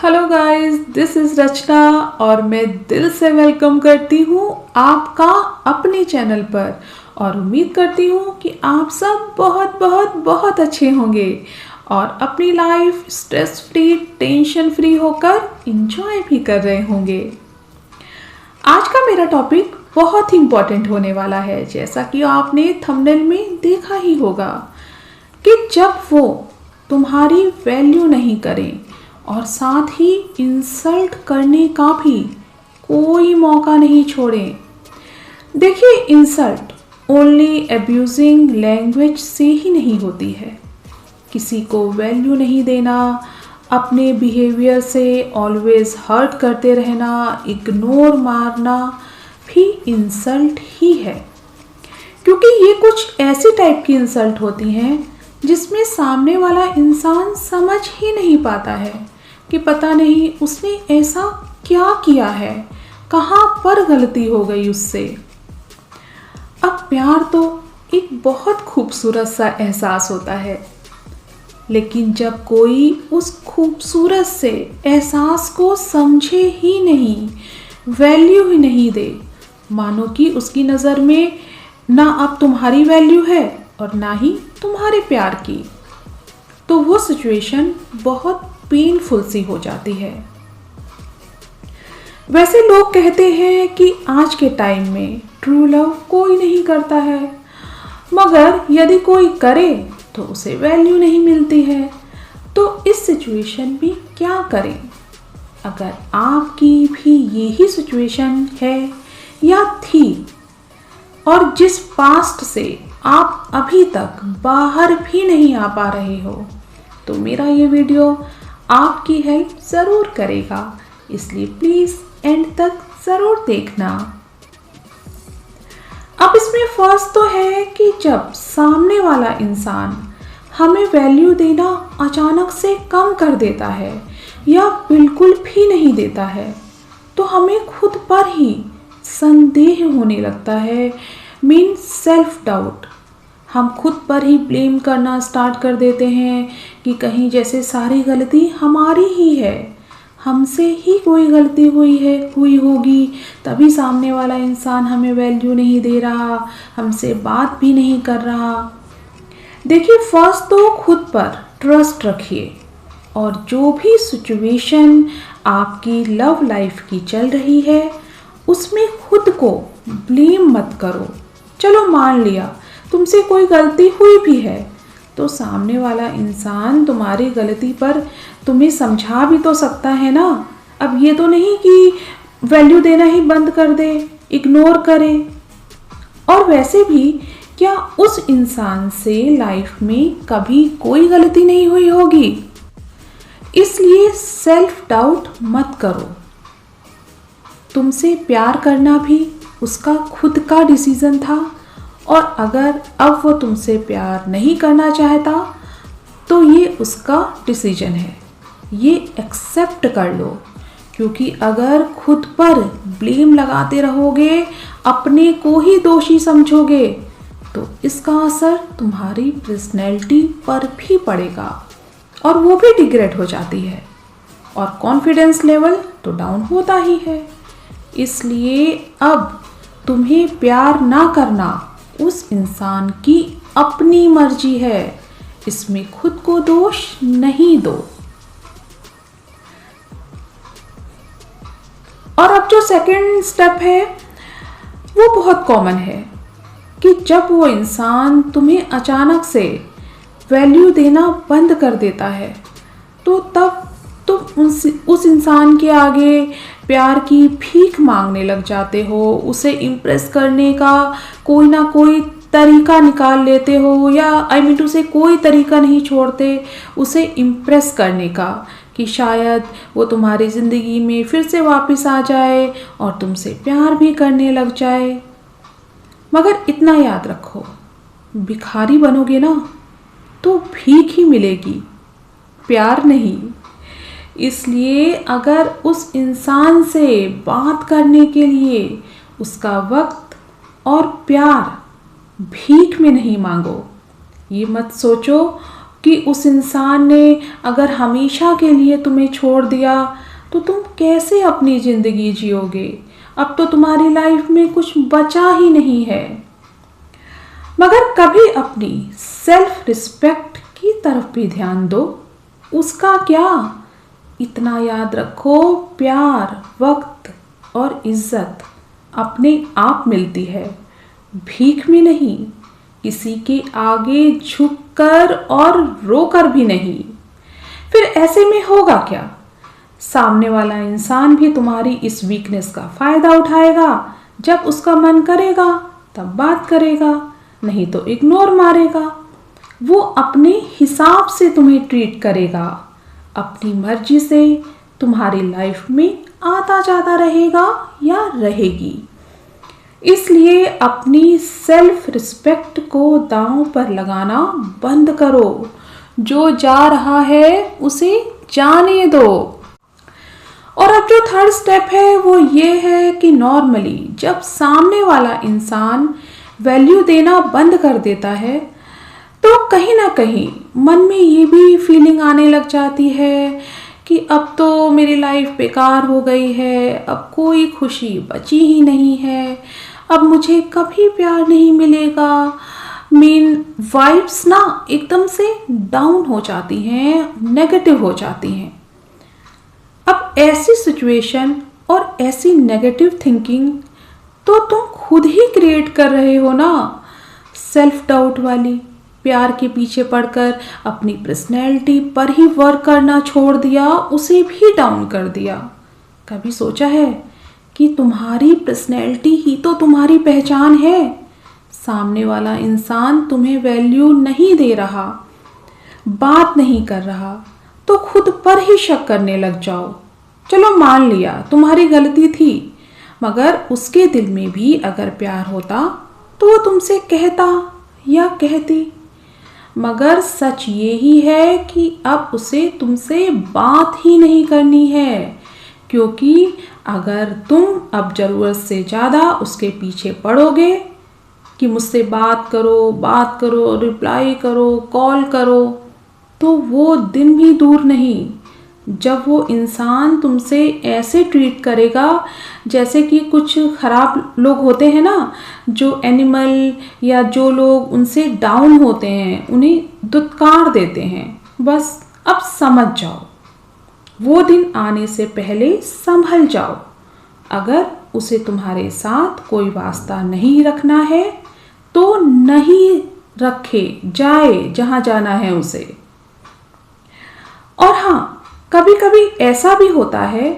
Hello guys, this is रचना और मैं दिल से वेलकम करती हूँ आपका अपने चैनल पर। और उम्मीद करती हूँ कि आप सब बहुत बहुत बहुत अच्छे होंगे और अपनी life stress free, tension free होकर इंजॉय भी कर रहे होंगे। आज का मेरा टॉपिक बहुत ही इम्पोर्टेंट होने वाला है, जैसा कि आपने थंबनेल में देखा ही होगा कि जब वो तुम्हारी वैल्यू नहीं करें और साथ ही इंसल्ट करने का भी कोई मौका नहीं छोड़ें। देखिए, इंसल्ट ओनली एब्यूजिंग लैंग्वेज से ही नहीं होती है। किसी को वैल्यू नहीं देना, अपने बिहेवियर से ऑलवेज हर्ट करते रहना, इग्नोर मारना भी इंसल्ट ही है। क्योंकि ये कुछ ऐसी टाइप की इंसल्ट होती हैं जिसमें सामने वाला इंसान समझ ही नहीं पाता है कि पता नहीं उसने ऐसा क्या किया है, कहाँ पर गलती हो गई उससे। अब प्यार तो एक बहुत खूबसूरत सा एहसास होता है, लेकिन जब कोई उस खूबसूरत से एहसास को समझे ही नहीं, वैल्यू ही नहीं दे, मानो कि उसकी नज़र में ना अब तुम्हारी वैल्यू है और ना ही तुम्हारे प्यार की, तो वो सिचुएशन बहुत पेनफुल सी हो जाती है। वैसे लोग कहते हैं कि आज के टाइम में ट्रू लव कोई नहीं करता है, मगर यदि कोई करे तो उसे वैल्यू नहीं मिलती है। तो इस सिचुएशन में क्या करें? अगर आपकी भी यही सिचुएशन है या थी और जिस पास्ट से आप अभी तक बाहर भी नहीं आ पा रहे हो, तो मेरा ये वीडियो आपकी हेल्प ज़रूर करेगा, इसलिए प्लीज़ एंड तक ज़रूर देखना। अब इसमें फर्स्ट तो है कि जब सामने वाला इंसान हमें वैल्यू देना अचानक से कम कर देता है या बिल्कुल भी नहीं देता है, तो हमें खुद पर ही संदेह होने लगता है, मीन सेल्फ डाउट। हम खुद पर ही ब्लेम करना स्टार्ट कर देते हैं कि कहीं जैसे सारी गलती हमारी ही है, हमसे ही कोई गलती हुई होगी, तभी सामने वाला इंसान हमें वैल्यू नहीं दे रहा, हमसे बात भी नहीं कर रहा। देखिए, फर्स्ट तो खुद पर ट्रस्ट रखिए और जो भी सिचुएशन आपकी लव लाइफ की चल रही है उसमें खुद को ब्लेम मत करो। चलो मान लिया तुमसे कोई गलती हुई भी है, तो सामने वाला इंसान तुम्हारी गलती पर तुम्हें समझा भी तो सकता है ना। अब ये तो नहीं कि वैल्यू देना ही बंद कर दे, इग्नोर करे। और वैसे भी क्या उस इंसान से लाइफ में कभी कोई गलती नहीं हुई होगी? इसलिए सेल्फ डाउट मत करो। तुमसे प्यार करना भी उसका खुद का डिसीजन था, और अगर अब वो तुमसे प्यार नहीं करना चाहता तो ये उसका डिसीजन है, ये एक्सेप्ट कर लो। क्योंकि अगर खुद पर ब्लेम लगाते रहोगे, अपने को ही दोषी समझोगे, तो इसका असर तुम्हारी पर्सनैलिटी पर भी पड़ेगा और वो भी डिग्रेड हो जाती है और कॉन्फिडेंस लेवल तो डाउन होता ही है। इसलिए अब तुम्हें प्यार ना करना उस इंसान की अपनी मर्जी है, इसमें खुद को दोष नहीं दो। और अब जो सेकंड स्टेप है वो बहुत कॉमन है कि जब वो इंसान तुम्हें अचानक से वैल्यू देना बंद कर देता है, तो तब तुम उस इंसान के आगे प्यार की भीख मांगने लग जाते हो, उसे इम्प्रेस करने का कोई ना कोई तरीका निकाल लेते हो, या टू से कोई तरीका नहीं छोड़ते उसे इम्प्रेस करने का कि शायद वो तुम्हारी ज़िंदगी में फिर से वापस आ जाए और तुमसे प्यार भी करने लग जाए। मगर इतना याद रखो, भिखारी बनोगे ना तो भीख ही मिलेगी, प्यार नहीं। इसलिए अगर उस इंसान से बात करने के लिए उसका वक्त और प्यार भीख में नहीं मांगो। ये मत सोचो कि उस इंसान ने अगर हमेशा के लिए तुम्हें छोड़ दिया तो तुम कैसे अपनी ज़िंदगी जियोगे। अब तो तुम्हारी लाइफ में कुछ बचा ही नहीं है। मगर कभी अपनी सेल्फ रिस्पेक्ट की तरफ भी ध्यान दो। उसका क्या, इतना याद रखो, प्यार, वक्त और इज्जत अपने आप मिलती है, भीख में नहीं, किसी के आगे झुककर और रोकर भी नहीं। फिर ऐसे में होगा क्या, सामने वाला इंसान भी तुम्हारी इस वीकनेस का फायदा उठाएगा। जब उसका मन करेगा तब बात करेगा, नहीं तो इग्नोर मारेगा। वो अपने हिसाब से तुम्हें ट्रीट करेगा, अपनी मर्जी से तुम्हारी लाइफ में आता जाता रहेगा या रहेगी। इसलिए अपनी सेल्फ रिस्पेक्ट को दांव पर लगाना बंद करो। जो जा रहा है उसे जाने दो। और अब जो थर्ड स्टेप है वो ये है कि नॉर्मली जब सामने वाला इंसान वैल्यू देना बंद कर देता है तो कहीं ना कहीं मन में ये भी फीलिंग आने लग जाती है कि अब तो मेरी लाइफ बेकार हो गई है, अब कोई खुशी बची ही नहीं है, अब मुझे कभी प्यार नहीं मिलेगा। मेन वाइब्स ना एकदम से डाउन हो जाती हैं, नेगेटिव हो जाती हैं। अब ऐसी सिचुएशन और ऐसी नेगेटिव थिंकिंग तो तुम खुद ही क्रिएट कर रहे हो ना। सेल्फ डाउट वाली, प्यार के पीछे पड़कर अपनी पर्सनैलिटी पर ही वर्क करना छोड़ दिया, उसे भी डाउन कर दिया। कभी सोचा है कि तुम्हारी पर्सनैलिटी ही तो तुम्हारी पहचान है। सामने वाला इंसान तुम्हें वैल्यू नहीं दे रहा, बात नहीं कर रहा, तो खुद पर ही शक करने लग जाओ। चलो मान लिया तुम्हारी गलती थी, मगर उसके दिल में भी अगर प्यार होता तो वो तुमसे कहता या कहती। मगर सच ये ही है कि अब उसे तुमसे बात ही नहीं करनी है, क्योंकि अगर तुम अब ज़रूरत से ज़्यादा उसके पीछे पड़ोगे कि मुझसे बात करो, रिप्लाई करो, कॉल करो, तो वो दिन भी दूर नहीं जब वो इंसान तुमसे ऐसे ट्रीट करेगा जैसे कि कुछ ख़राब लोग होते हैं ना, जो एनिमल या जो लोग उनसे डाउन होते हैं उन्हें दुत्कार देते हैं। बस अब समझ जाओ, वो दिन आने से पहले संभल जाओ। अगर उसे तुम्हारे साथ कोई वास्ता नहीं रखना है तो नहीं रखे, जाए जहाँ जाना है उसे। और हाँ, कभी कभी ऐसा भी होता है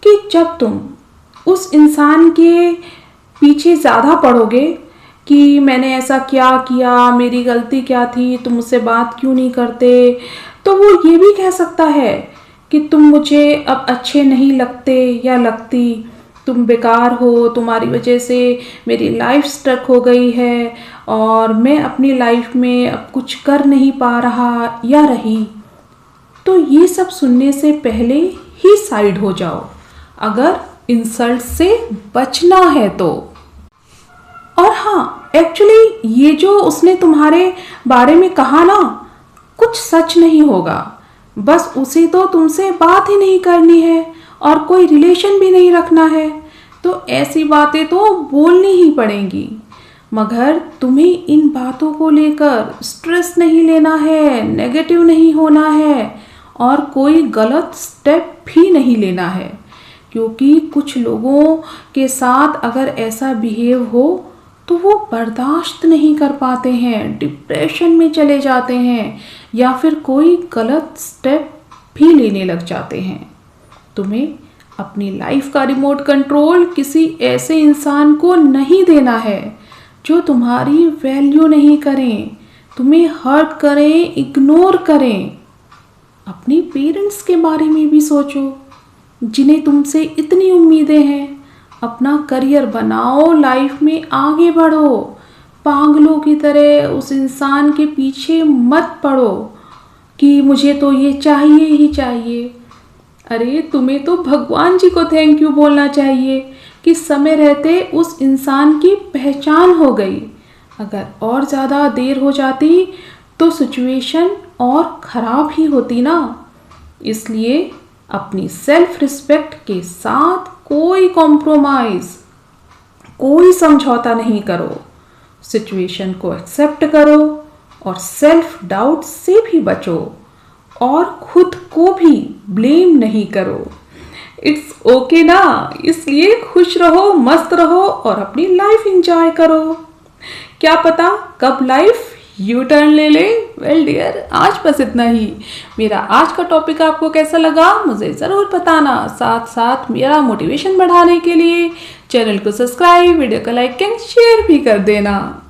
कि जब तुम उस इंसान के पीछे ज़्यादा पड़ोगे कि मैंने ऐसा क्या किया, मेरी गलती क्या थी, तुम मुझसे बात क्यों नहीं करते, तो वो ये भी कह सकता है कि तुम मुझे अब अच्छे नहीं लगते या लगती, तुम बेकार हो, तुम्हारी वजह से मेरी लाइफ स्ट्रक हो गई है और मैं अपनी लाइफ में अब कुछ कर नहीं पा रहा या रही। तो ये सब सुनने से पहले ही साइड हो जाओ, अगर इंसल्ट से बचना है तो। और हाँ, एक्चुअली ये जो उसने तुम्हारे बारे में कहा ना, कुछ सच नहीं होगा। बस उसे तो तुमसे बात ही नहीं करनी है और कोई रिलेशन भी नहीं रखना है, तो ऐसी बातें तो बोलनी ही पड़ेंगी। मगर तुम्हें इन बातों को लेकर स्ट्रेस नहीं लेना है, नेगेटिव नहीं होना है और कोई गलत स्टेप भी नहीं लेना है, क्योंकि कुछ लोगों के साथ अगर ऐसा बिहेव हो तो वो बर्दाश्त नहीं कर पाते हैं, डिप्रेशन में चले जाते हैं या फिर कोई गलत स्टेप भी लेने लग जाते हैं। तुम्हें अपनी लाइफ का रिमोट कंट्रोल किसी ऐसे इंसान को नहीं देना है जो तुम्हारी वैल्यू नहीं करें, तुम्हें हर्ट करें, इग्नोर करें। अपने पेरेंट्स के बारे में भी सोचो, जिन्हें तुमसे इतनी उम्मीदें हैं। अपना करियर बनाओ, लाइफ में आगे बढ़ो। पागलों की तरह उस इंसान के पीछे मत पड़ो कि मुझे तो ये चाहिए ही चाहिए। अरे तुम्हें तो भगवान जी को थैंक यू बोलना चाहिए कि समय रहते उस इंसान की पहचान हो गई। अगर और ज़्यादा देर हो जाती तो सिचुएशन और ख़राब ही होती ना। इसलिए अपनी सेल्फ रिस्पेक्ट के साथ कोई कॉम्प्रोमाइज़, कोई समझौता नहीं करो। सिचुएशन को एक्सेप्ट करो और सेल्फ डाउट से भी बचो और खुद को भी ब्लेम नहीं करो। इट्स ओके ना। इसलिए खुश रहो, मस्त रहो और अपनी लाइफ एंजॉय करो। क्या पता कब लाइफ यू टर्न ले ले। वेल डियर, आज बस इतना ही। मेरा आज का टॉपिक आपको कैसा लगा मुझे ज़रूर बताना। साथ साथ मेरा मोटिवेशन बढ़ाने के लिए चैनल को सब्सक्राइब, वीडियो को लाइक एंड शेयर भी कर देना।